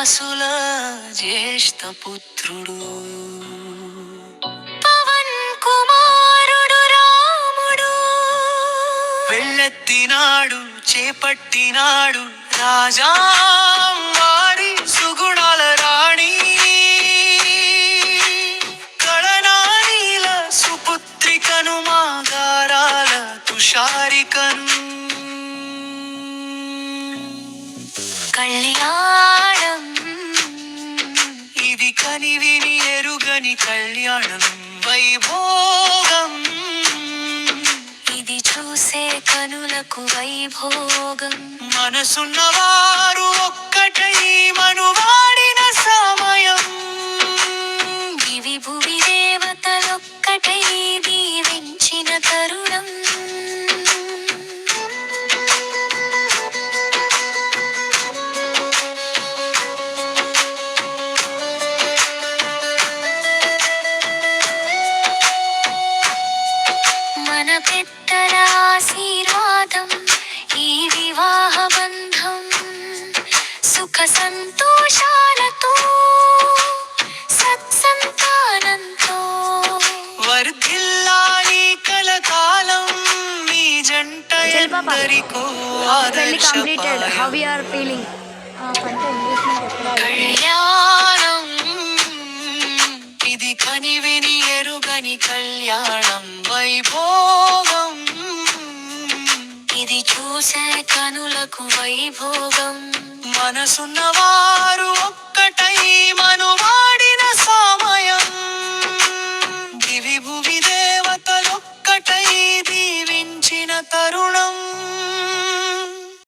వాసుల జ్యేష్ఠ పుత్రుడు పవన్ కుమారుడు రాముడు వెళ్ళెత్తినాడు చేపట్టినాడు రాజా వారి సుగుణాల రాణి కళనానీల సుపుత్రికను మాగారాల తుషారికను కళ్యాణం ఇది కనివిని ఎరుగని కళ్యాణం వైభోగం ఇది చూసే కనులకు వైభోగం మనసున్నవారు ఒక్కటై మనువాడిన సమయం దివి భువి దేవతలొక్కటై దీవించిన తరుణం మన పెద్దల ఆశీర్వాదం ఈ వివాహ బంధం సుఖ సంతోషాలతో సత్సంతానంతో వర్ధిల్లాలి కలకాలం మీ జంట ఎందరికో కళ్యాణం ఇది కనివిని ఎరుగని కళ్యాణం వైభోగం ఇది చూసే కనులకు వైభోగం మనసున్నవారు ఒక్కటై మను